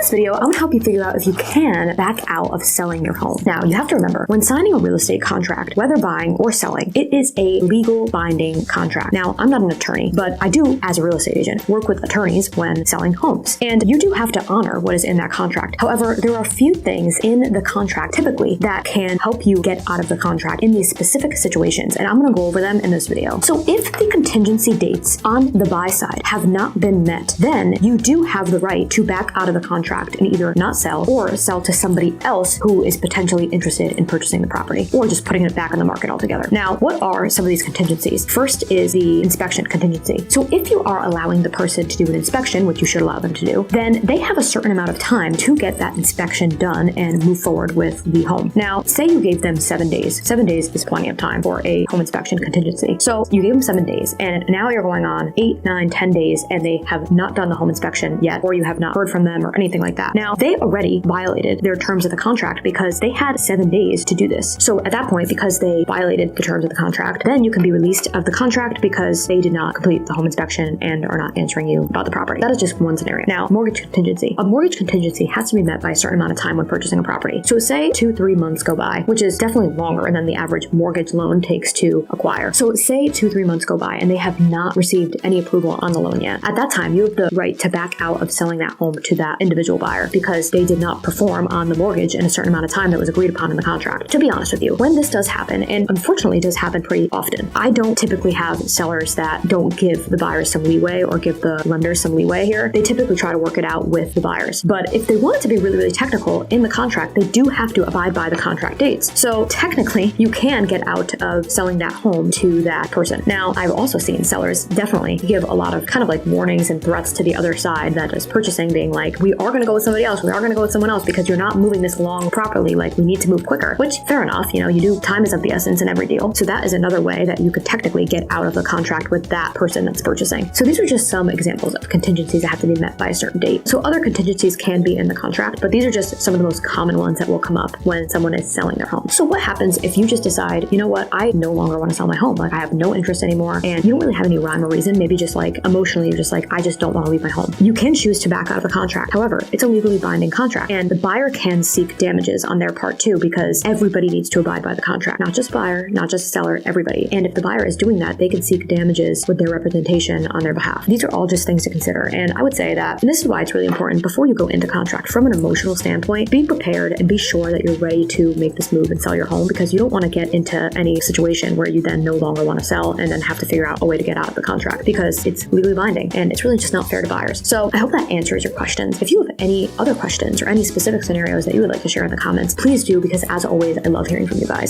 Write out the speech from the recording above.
this video, I'm going to help you figure out if you can back out of selling your home. Now, you have to remember, when signing a real estate contract, whether buying or selling, it is a legal binding contract. Now, I'm not an attorney, but I do, as a real estate agent, work with attorneys when selling homes. And you do have to honor what is in that contract. However, there are a few things in the contract typically that can help you get out of the contract in these specific situations, and I'm going to go over them in this video. So if the contingency dates on the buy side have not been met, then you do have the right to back out of the contract and either not sell or sell to somebody else who is potentially interested in purchasing the property or just putting it back on the market altogether. Now, what are some of these contingencies? First is the inspection contingency. So if you are allowing the person to do an inspection, which you should allow them to do, then they have a certain amount of time to get that inspection done and move forward with the home. Now, say you gave them 7 days. 7 days is plenty of time for a home inspection contingency. So you gave them 7 days, and now you're going on 8, 9, 10 days, and they have not done the home inspection yet, or you have not heard from them or anything like that. Now, they already violated their terms of the contract because they had 7 days to do this. So at that point, because they violated the terms of the contract, then you can be released of the contract because they did not complete the home inspection and are not answering you about the property. That is just one scenario. Now, mortgage contingency. A mortgage contingency has to be met by a certain amount of time when purchasing a property. So say 2-3 months go by, which is definitely longer than the average mortgage loan takes to acquire. So say 2-3 months go by and they have not received any approval on the loan yet. At that time, you have the right to back out of selling that home to that individual buyer because they did not perform on the mortgage in a certain amount of time that was agreed upon in the contract. To be honest with you, when this does happen, and unfortunately it does happen pretty often, I don't typically have sellers that don't give the buyers some leeway or give the lenders some leeway here. They typically try to work it out with the buyers. But if they want it to be really, really technical in the contract, they do have to abide by the contract dates. So technically, you can get out of selling that home to that person. Now, I've also seen sellers definitely give a lot of kind of like warnings and threats to the other side that is purchasing, being like, we are going to go with somebody else. We are going to go with someone else because you're not moving this along properly. Like, we need to move quicker, which fair enough. Time is of the essence in every deal. So that is another way that you could technically get out of the contract with that person that's purchasing. So these are just some examples of contingencies that have to be met by a certain date. So other contingencies can be in the contract, but these are just some of the most common ones that will come up when someone is selling their home. So what happens if you just decide, you know what, I no longer want to sell my home. Like, I have no interest anymore, and you don't really have any rhyme or reason. Maybe just like emotionally, you're just like, I just don't want to leave my home. You can choose to back out of the contract. However, it's a legally binding contract, and the buyer can seek damages on their part too, because everybody needs to abide by the contract. Not just buyer, not just seller, everybody. And if the buyer is doing that, they can seek damages with their representation on their behalf. These are all just things to consider. And I would say that, and this is why it's really important, before you go into contract, from an emotional standpoint, be prepared and be sure that you're ready to make this move and sell your home, because you don't want to get into any situation where you then no longer want to sell and then have to figure out a way to get out of the contract, because it's legally binding and it's really just not fair to buyers. So I hope that answers your questions. If you have any other questions or any specific scenarios that you would like to share in the comments, please do, because as always, I love hearing from you guys.